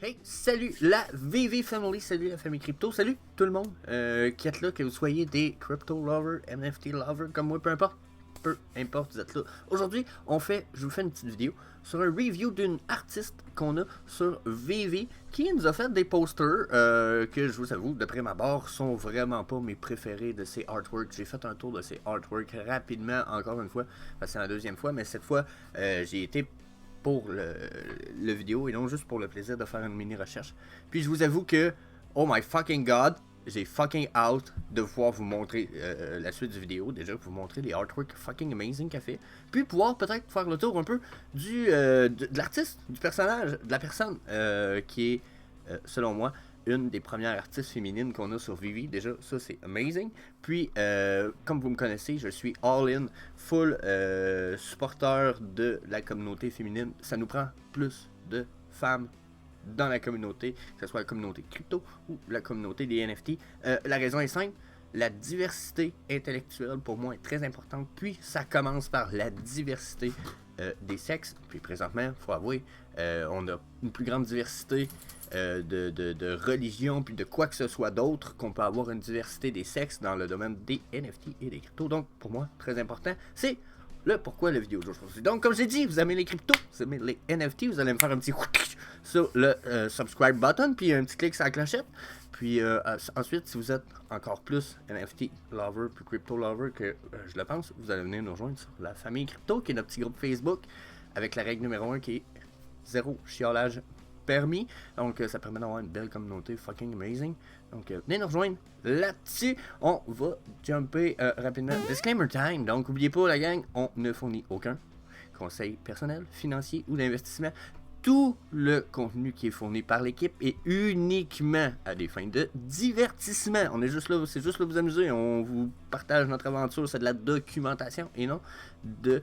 Hey, salut la VV Family, salut la famille crypto, salut tout le monde qui êtes là, que vous soyez des crypto lovers, NFT lovers comme moi, peu importe, vous êtes là. Aujourd'hui, je vous fais une petite vidéo sur un review d'une artiste qu'on a sur VV qui nous a fait des posters que je vous avoue, de prime abord, sont vraiment pas mes préférés de ses artworks. J'ai fait un tour de ses artworks rapidement, encore une fois, parce que c'est la deuxième fois, mais cette fois, j'ai été pour le vidéo et non juste pour le plaisir de faire une mini recherche. Puis je vous avoue que, oh my fucking god, j'ai fucking out de pouvoir vous montrer la suite du vidéo, déjà vous montrer les artworks fucking amazing qu'elle fait, puis pouvoir peut-être faire le tour un peu de l'artiste, du personnage, de la personne qui est, selon moi, une des premières artistes féminines qu'on a sur Vivi. Déjà, ça c'est amazing. Puis, comme vous me connaissez, je suis all-in, full supporter de la communauté féminine. Ça nous prend plus de femmes dans la communauté, que ce soit la communauté crypto ou la communauté des NFT. La raison est simple. La diversité intellectuelle pour moi est très importante. Puis ça commence par la diversité des sexes. Puis présentement, il faut avouer, on a une plus grande diversité de religion puis de quoi que ce soit d'autre qu'on peut avoir une diversité des sexes dans le domaine des NFT et des cryptos. Donc pour moi, très important, c'est le pourquoi la vidéo d'aujourd'hui. Donc comme j'ai dit, vous aimez les cryptos, vous aimez les NFT, vous allez me faire un petit sur le subscribe button, puis un petit clic sur la clochette. Puis ensuite, si vous êtes encore plus NFT lover, puis crypto lover que je le pense, vous allez venir nous rejoindre sur la famille crypto, qui est notre petit groupe Facebook, avec la règle numéro 1 qui est zéro chiolage permis. Donc ça permet d'avoir une belle communauté fucking amazing. Donc venez nous rejoindre là-dessus. On va jumper rapidement. Disclaimer time. Donc n'oubliez pas la gang, on ne fournit aucun conseil personnel, financier ou d'investissement. Tout le contenu qui est fourni par l'équipe est uniquement à des fins de divertissement. On est juste là, c'est juste là pour vous amuser. On vous partage notre aventure, c'est de la documentation et non de...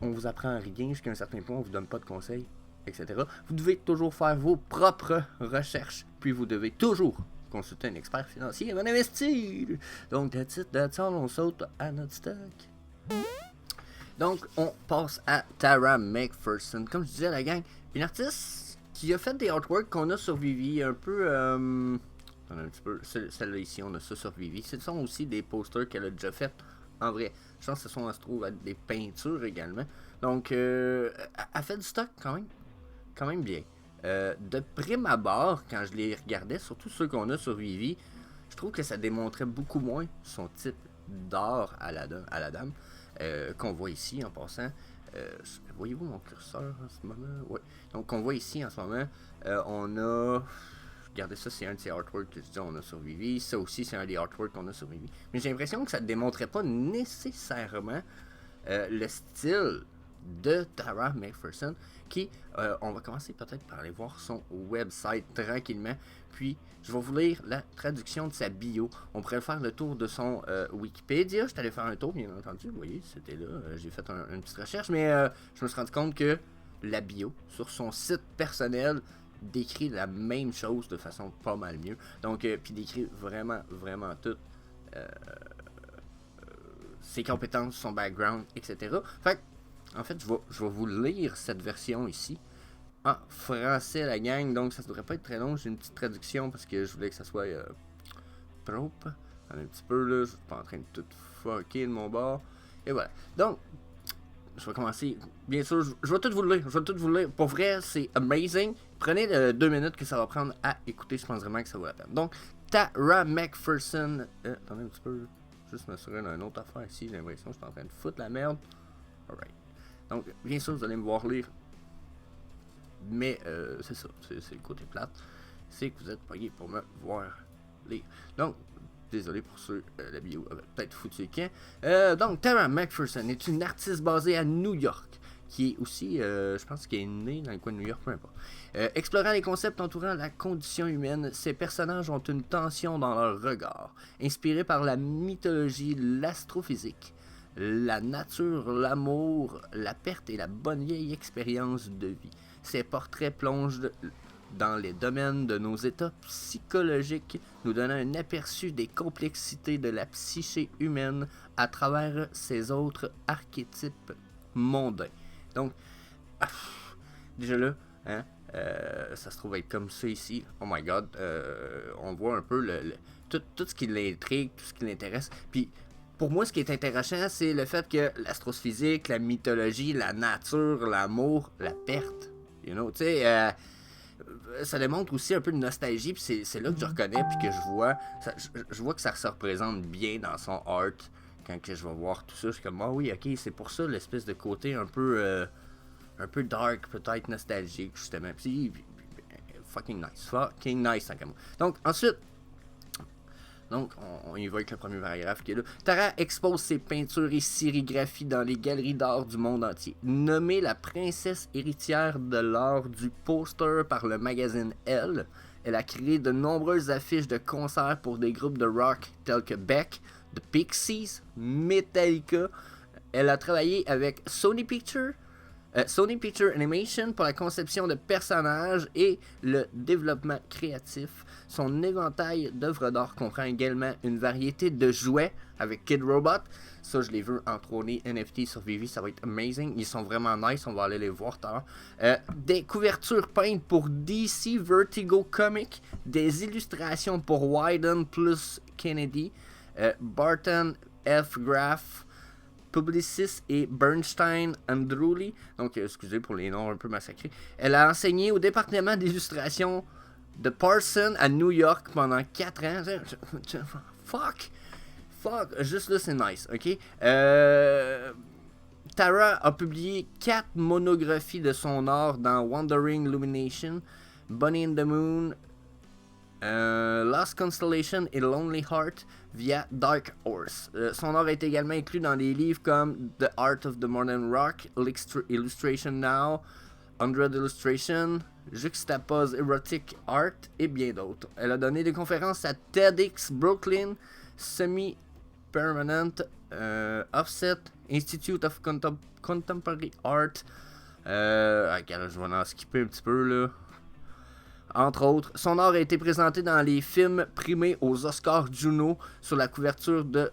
on vous apprend rien jusqu'à un certain point, on vous donne pas de conseils, etc. Vous devez toujours faire vos propres recherches, puis vous devez toujours consulter un expert financier avant d'investir. Donc, that's all, on saute à notre stock. Donc, on passe à Tara McPherson. Comme je disais à la gang, une artiste qui a fait des artworks qu'on a sur Vivi, un peu... un petit peu, celle-là ici, on a ça sur Vivi. Ce sont aussi des posters qu'elle a déjà fait en vrai. Je pense que ça se trouve des peintures également. Donc, elle fait du stock quand même bien. De prime abord, quand je les regardais, surtout ceux qu'on a sur Vivi, je trouve que ça démontrait beaucoup moins son type d'art à la dame. Qu'on voit ici en passant. Voyez-vous mon curseur en ce moment? Oui. Donc, qu'on voit ici en ce moment, on a. Regardez, ça, c'est un de ces artworks que je dis on a sur Vivi. Ça aussi, c'est un des artworks qu'on a sur Vivi. Mais j'ai l'impression que ça ne démontrait pas nécessairement le style de Tara McPherson, qui, on va commencer peut-être par aller voir son website tranquillement, puis je vais vous lire la traduction de sa bio. On pourrait faire le tour de son Wikipédia. Je suis allé faire un tour, bien entendu, vous voyez, c'était là, j'ai fait une petite recherche, mais je me suis rendu compte que la bio, sur son site personnel, décrit la même chose de façon pas mal mieux. Donc, puis décrit vraiment tout ses compétences, son background, etc. Fait en fait, je vais vous lire cette version ici en français, la gang. Donc, ça ne devrait pas être très long. J'ai une petite traduction parce que je voulais que ça soit propre. Un petit peu là. Je suis pas en train de tout fucker de mon bord. Et voilà. Donc, je vais commencer. Bien sûr, je vais tout vous le lire. Pour vrai, c'est amazing. Prenez 2 minutes que ça va prendre à écouter. Je pense vraiment que ça vaut la peine. Donc, Tara McPherson. Attendez un petit peu. Juste m'assurer d'une autre affaire ici. J'ai l'impression que je suis en train de foutre la merde. Alright. Donc, bien sûr, vous allez me voir lire. Mais c'est ça, c'est le côté plate. C'est que vous êtes payé pour me voir lire. Donc, désolé pour ceux, la bio avait peut-être foutu le camp. Donc, Tara McPherson est une artiste basée à New York, qui est aussi, je pense qu'elle est née dans le coin de New York, peu importe. Explorant les concepts entourant la condition humaine, ces personnages ont une tension dans leur regard, inspirés par la mythologie, l'astrophysique, la nature, l'amour, la perte et la bonne vieille expérience de vie. Ces portraits plongent dans les domaines de nos états psychologiques, nous donnant un aperçu des complexités de la psyché humaine à travers ces autres archétypes mondains. Donc, déjà là, Hein? Ça se trouve être comme ça ici. Oh my god. On voit un peu tout ce qui l'intrigue, tout ce qui l'intéresse. Puis pour moi, ce qui est intéressant, c'est le fait que l'astrophysique, la mythologie, la nature, l'amour, la perte. You know, tu sais, ça démontre aussi un peu de nostalgie, puis c'est là que je reconnais, puis que je vois, je vois que ça se représente bien dans son art. Quand que je vais voir tout ça, je suis comme, ah oui, ok, c'est pour ça l'espèce de côté un peu dark, peut-être nostalgique, justement. Puis, fucking nice, tant qu'à moi. Donc, ensuite, on y va avec le premier paragraphe qui est là. Tara expose ses peintures et sérigraphies dans les galeries d'art du monde entier. Nommée la princesse héritière de l'art du poster par le magazine Elle, elle a créé de nombreuses affiches de concerts pour des groupes de rock tels que Beck, The Pixies, Metallica. Elle a travaillé avec Sony Pictures Animation pour la conception de personnages et le développement créatif. Son éventail d'œuvres d'art comprend également une variété de jouets avec Kid Robot. Ça, je les veux entrôner NFT sur Vivi, ça va être amazing. Ils sont vraiment nice, on va aller les voir tard. Des couvertures peintes pour DC Vertigo Comics, des illustrations pour Wyden plus Kennedy, Barton F. Graff, Publicis et Bernstein Andruli. Donc, excusez pour les noms un peu massacrés. Elle a enseigné au département d'illustration de Parsons à New York pendant 4 ans. Fuck! Juste là, c'est nice, ok? Tara a publié 4 monographies de son art dans Wandering Illumination, Bunny in the Moon, Lost Constellation et Lonely Heart via Dark Horse. Son art est également inclus dans des livres comme The Art of the Modern Rock, Illustration Now, 100 Illustration, Juxtapose Erotic Art et bien d'autres. Elle a donné des conférences à TEDx Brooklyn, Semi-Permanent, Offset, Institute of Contemporary Art. Je vais en skipper un petit peu là. Entre autres, son art a été présenté dans les films primés aux Oscars Juno sur la couverture de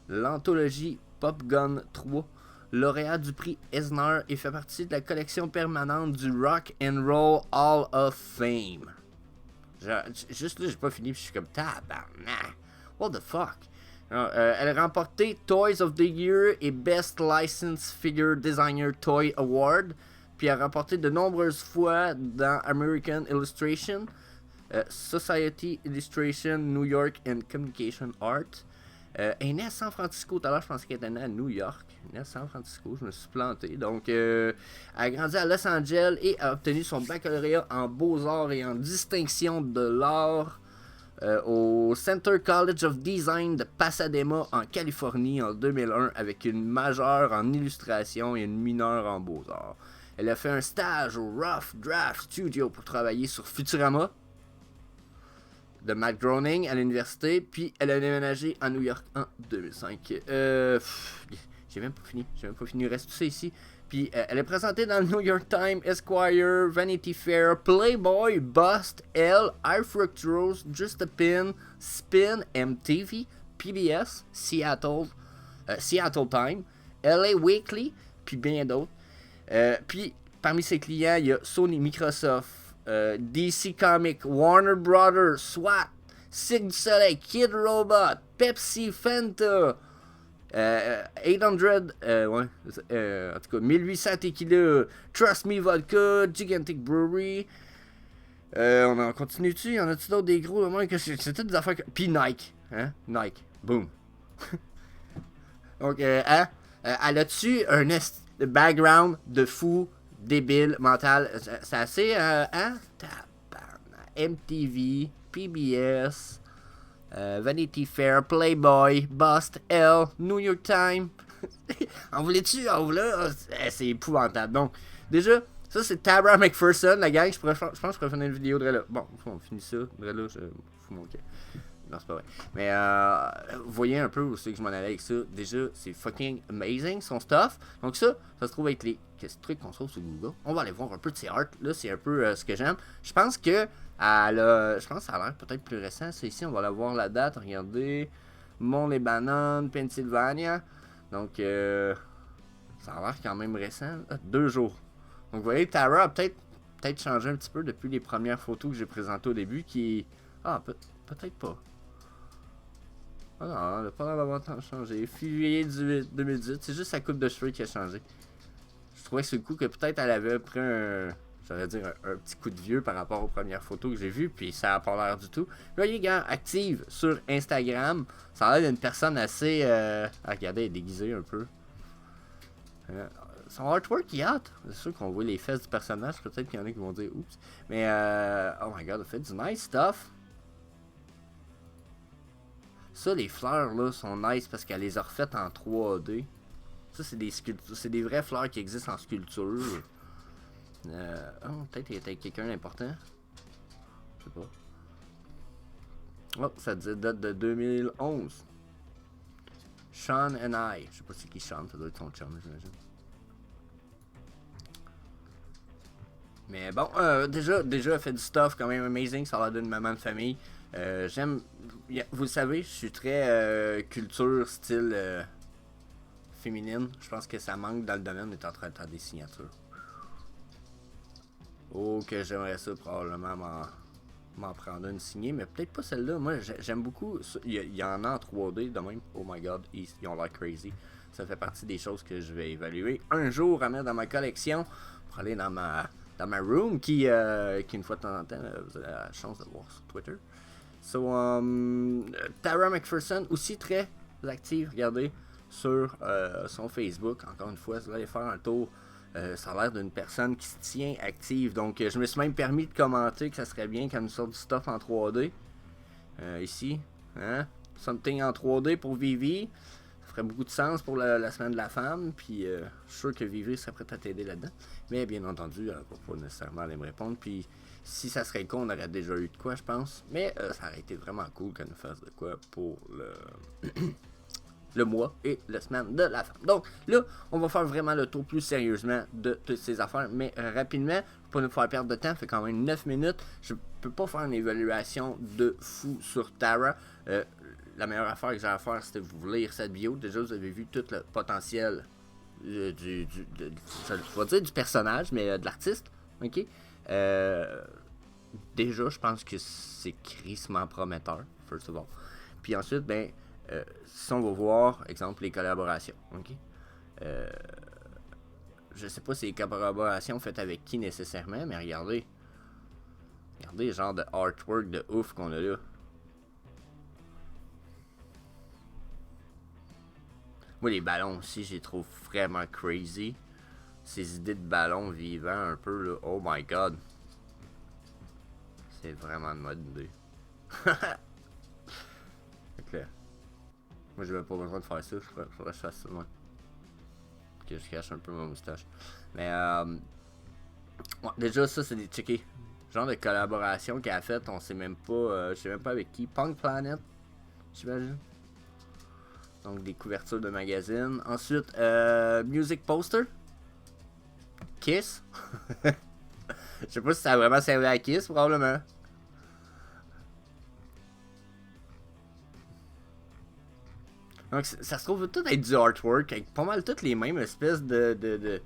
l'anthologie Pop Gun 3, lauréat du prix Eisner et fait partie de la collection permanente du Rock and Roll Hall of Fame. Juste là, j'ai pas fini, puis je suis comme tabarnak. What the fuck? Elle a remporté Toys of the Year et Best Licensed Figure Designer Toy Award. Puis a remporté de nombreuses fois dans American Illustration, Society Illustration, New York and Communication Art. Elle est née à San Francisco. Tout à l'heure, je pensais qu'elle était née à New York. Elle est née à San Francisco, je me suis planté. Donc, elle a grandi à Los Angeles et a obtenu son baccalauréat en beaux-arts et en distinction de l'art au Center College of Design de Pasadena, en Californie, en 2001, avec une majeure en illustration et une mineure en beaux-arts. Elle a fait un stage au Rough Draft Studio pour travailler sur Futurama de Matt Groening à l'université, puis elle a déménagé à New York en 2005. J'ai même pas fini, il reste tout ça ici. Puis elle est présentée dans le New York Times, Esquire, Vanity Fair, Playboy, Bust, Elle, iFructose, Just a Pin, Spin, MTV, PBS, Seattle Time, LA Weekly, puis bien d'autres. Puis, parmi ses clients, il y a Sony, Microsoft, DC Comics, Warner Brothers, SWAT, Cirque du Soleil, Kid Robot, Pepsi, Fanta, 800, en tout cas, 1800 Tequila, Trust Me Vodka, Gigantic Brewery. On en continue-tu? Y en a-tu d'autres des gros? C'est toutes des affaires. Puis Nike, hein? Nike, boom. Donc, elle a-tu un background de fou, débile, mental? C'est assez, hein? MTV, PBS, Vanity Fair, Playboy, Bust, Elle, New York Times. En voulais-tu? En voulais? C'est épouvantable. Donc, déjà, ça c'est Tara McPherson, la gang. Je pense que je pourrais faire une vidéo de là. Bon, on finit ça. De là, je fous mon camp. Non, c'est pas vrai. Mais vous voyez un peu où c'est que je m'en allais avec ça. Déjà, c'est fucking amazing son stuff. Donc ça se trouve avec les trucs qu'on trouve sur Google. On va aller voir un peu de ses art. Là, c'est un peu ce que j'aime. Je pense que je pense que ça a l'air peut-être plus récent. C'est ici, on va aller voir la date. Regardez. Mont-les-Bananes, Pennsylvania. Donc ça a l'air quand même récent. 2 jours. Donc vous voyez, Tara a peut-être peut-être changé un petit peu depuis les premières photos que j'ai présentées au début. Ah, peut-être pas. Ah non, elle a pas l'air d'avoir tant changé. Février 2018, c'est juste sa coupe de cheveux qui a changé. Je trouvais que c'est le coup que peut-être elle avait pris j'allais dire un petit coup de vieux par rapport aux premières photos que j'ai vues, puis ça a pas l'air du tout. Là, il est active sur Instagram. Ça a l'air d'une personne assez. Regardez, elle est déguisée un peu. Son artwork il est hot. C'est sûr qu'on voit les fesses du personnage. Peut-être qu'il y en a qui vont dire oups. Mais oh my god, elle fait du nice stuff. Ça, les fleurs là sont nice parce qu'elle les a refaites en 3D. Ça, c'est des vraies fleurs qui existent en sculpture. Peut-être qu'il était quelqu'un d'important. Je sais pas. Oh, ça dit date de 2011. Sean and I. Je sais pas c'est qui Sean, ça doit être son chum, j'imagine. Mais bon, déjà, elle fait du stuff quand même amazing. Ça a l'air d'une maman de famille. J'aime. Vous le savez, je suis très culture, style féminine. Je pense que ça manque dans le domaine. On est en train de faire des signatures. Oh, que j'aimerais ça probablement m'en prendre une signée, mais peut-être pas celle-là. Moi, j'aime beaucoup. Il y en a en 3D de même. Oh my god, ils ont l'air crazy. Ça fait partie des choses que je vais évaluer un jour à mettre dans ma collection pour aller dans ma room qui une fois de temps en temps, vous avez la chance de voir sur Twitter. So, Tara McPherson, aussi très active, regardez, sur son Facebook. Encore une fois, vous allez faire un tour. Ça a l'air d'une personne qui se tient active. Donc, je me suis même permis de commenter que ça serait bien qu'elle nous sorte du stuff en 3D. Ici, hein? Something en 3D pour Vivi. Ça ferait beaucoup de sens pour la semaine de la femme. Puis, je suis sûr que Vivi serait prête à t'aider là-dedans. Mais bien entendu, elle va pas nécessairement aller me répondre. Puis, si ça serait con, on aurait déjà eu de quoi, je pense. Mais ça aurait été vraiment cool qu'elle nous fasse de quoi pour le mois et la semaine de la femme. Donc là, on va faire vraiment le tour plus sérieusement de toutes ces affaires, mais rapidement, pour ne pas nous faire perdre de temps, ça fait quand même 9 minutes. Je peux pas faire une évaluation de fou sur Tara. La meilleure affaire que j'ai à faire, c'était vous lire cette bio. Déjà, vous avez vu tout le potentiel je vais dire du personnage, mais de l'artiste. Ok. Déjà, je pense que c'est crissement prometteur, first of all. Puis ensuite, ben, si on va voir, exemple, les collaborations. Ok. Je sais pas si les collaborations faites avec qui nécessairement, mais regardez. Regardez le genre de artwork de ouf qu'on a là. Moi, les ballons aussi, je les trouve vraiment crazy. Ces idées de ballons vivants un peu là. Oh my god. C'est vraiment une mode idée. C'est clair. Moi, j'avais pas besoin de faire ça. Faudrait que je fasse ça, moi. Que je cache un peu ma moustache. Mais, ouais, déjà, ça, c'est des checkés. Genre de collaboration qu'elle a fait, on sait même pas. Je sais même pas avec qui. Punk Planet, j'imagine. Donc, des couvertures de magazines. Ensuite, Music Poster. Kiss. Je sais pas si ça a vraiment servi à Kiss, probablement. Donc, ça se trouve tout être du artwork, avec pas mal toutes les mêmes espèces de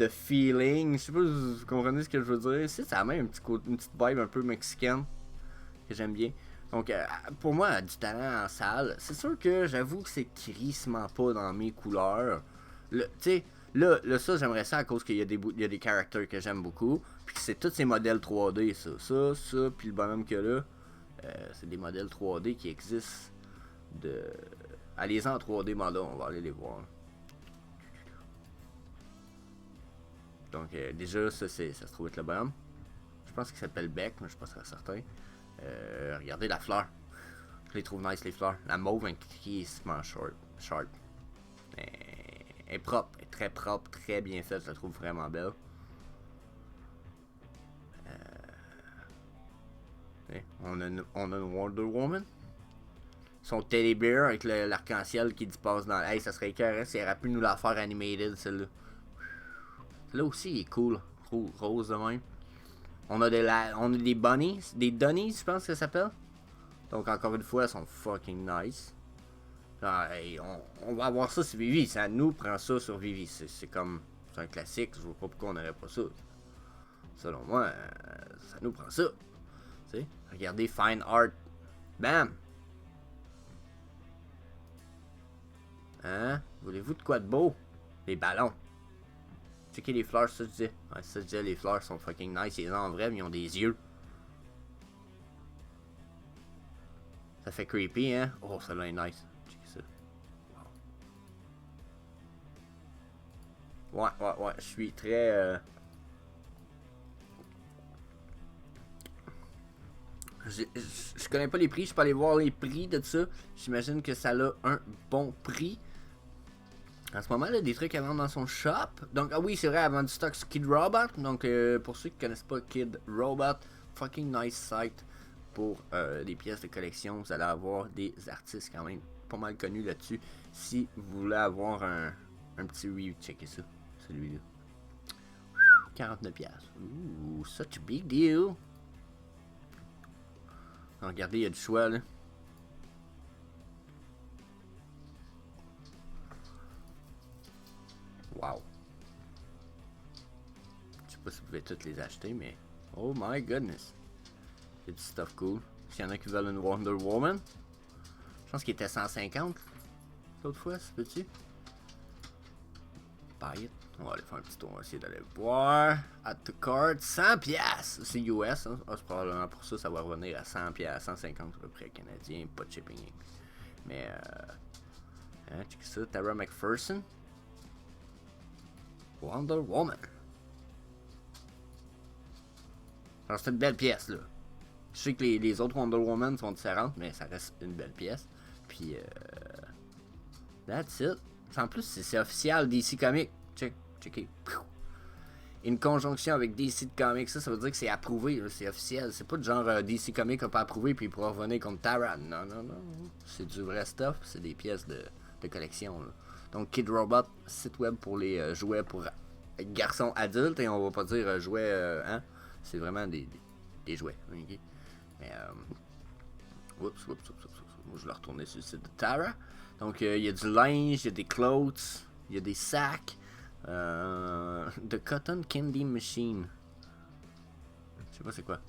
feeling. Je sais pas si vous comprenez ce que je veux dire. C'est ça a même une petite vibe un peu mexicaine que j'aime bien. Donc, pour moi, du talent en salle. C'est sûr que j'avoue que c'est crissement pas dans mes couleurs. Tu sais, là, ça, j'aimerais ça à cause qu'il y a des characters que j'aime beaucoup. Puis que c'est tous ces modèles 3D, ça, puis le bonhomme qu'il y a là. C'est des modèles 3D qui existent de. Allez-en en 3D mandat, on va aller les voir. Donc déjà, ça se trouve être le bonhomme. Je pense qu'il s'appelle Beck, mais je suis pas très certain. Regardez la fleur. Je les trouve nice les fleurs. La mauve qui est sharp. Elle est propre, elle est très propre, très bien faite, je la trouve vraiment belle. On a une Wonder Woman. Son teddy bear avec l'arc-en-ciel qui passe dans. Hey, ça serait écœurant si elle aurait pu nous la faire animated, celle-là. Celle-là aussi, il est cool. Rose de même. On a des bunnies, des dunnies, je pense que ça s'appelle. Donc, encore une fois, elles sont fucking nice. Genre, hey, on va avoir ça sur Vivi. Ça nous prend ça sur Vivi. C'est comme. C'est un classique. Je vois pas pourquoi on n'aurait pas ça. Selon moi, ça nous prend ça. Tu sais, regardez Fine Art. Bam! Hein? Voulez-vous de quoi de beau? Les ballons. Checkez les fleurs, ça je disais. Ouais, ça je disais, les fleurs sont fucking nice. Ils sont en vrai, mais ils ont des yeux. Ça fait creepy, hein? Oh, celle-là est nice. Checkez ça. Wow. Ouais. Je suis très... Je connais pas les prix, je peux aller voir les prix de ça. J'imagine que ça a un bon prix. En ce moment, il y a des trucs à vendre dans son shop. Donc, ah oui, c'est vrai, elle vend du stock sur Kid Robot. Donc, pour ceux qui connaissent pas Kid Robot, fucking nice site pour des pièces de collection. Vous allez avoir des artistes quand même pas mal connus là-dessus. Si vous voulez avoir un petit review, checkez ça, celui-là. 49$. Ouh, such a big deal. Regardez, il y a du choix là. Wow. Je sais pas si vous pouvez toutes les acheter, mais... Oh my goodness. Il y a du stuff cool. S'il y en a qui veulent une Wonder Woman. Je pense qu'il était 150 l'autre fois, c'est petit. Buy it. On va aller faire un petit tour, on va essayer d'aller voir. At the card, 100$. C'est US, hein? Ah, c'est probablement pour ça, ça va revenir à 100$, 150$ à peu près canadien, pas de shipping. Mais, hein, check ça, Tara McPherson. Wonder Woman. Alors, c'est une belle pièce, là. Je sais que les autres Wonder Woman sont différentes, mais ça reste une belle pièce. Puis, that's it. En plus, c'est officiel DC Comics. Checkez. Une conjonction avec DC Comics, ça veut dire que c'est approuvé, c'est officiel. C'est pas de genre DC Comics n'a pas approuvé puis il pourra revenir contre Tara. Non. C'est du vrai stuff, c'est des pièces de collection. Là. Donc Kid Robot, site web pour les jouets pour garçons adultes, et on va pas dire jouets, hein. C'est vraiment des jouets. Okay? Mais, oups. Moi, je vais retourner sur le site de Tara. Donc, il y a du linge, il y a des clothes, il y a des sacs. The Cotton Candy Machine. Je sais pas c'est quoi.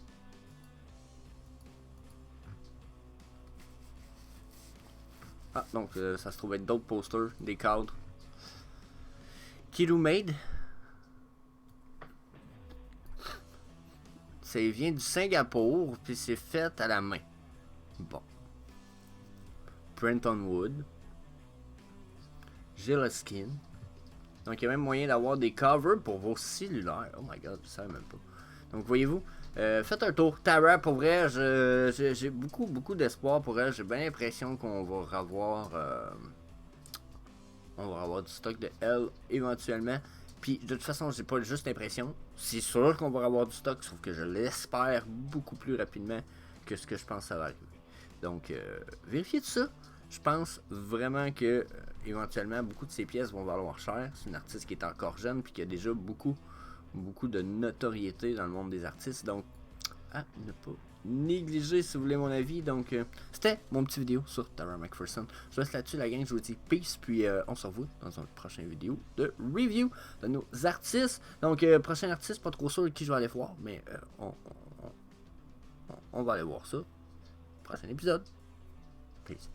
Ah, donc ça se trouve être d'autres posters, des cadres. Kiru Made. Ça vient du Singapour, puis c'est fait à la main. Bon. Print on wood. Geloskin. Donc il y a même moyen d'avoir des covers pour vos cellulaires. Oh my god, je savais même pas. Donc voyez-vous, faites un tour. Tara, pour vrai, j'ai beaucoup d'espoir pour elle. J'ai bien l'impression qu'on va avoir du stock de elle éventuellement. Puis de toute façon, j'ai pas juste l'impression. C'est sûr qu'on va avoir du stock, sauf que je l'espère beaucoup plus rapidement que ce que je pense que ça va arriver. Donc vérifiez tout ça. Je pense vraiment que éventuellement beaucoup de ces pièces vont valoir cher. C'est une artiste qui est encore jeune puis qui a déjà beaucoup de notoriété dans le monde des artistes. Donc, à ne pas négliger si vous voulez mon avis. Donc, c'était mon petit vidéo sur Tara McPherson. Je laisse là-dessus la gang. Je vous dis peace. Puis, on se revoit dans une prochaine vidéo de review de nos artistes. Donc, prochain artiste, pas trop sûr qui je vais aller voir. Mais on va aller voir ça. Prochain épisode. Peace.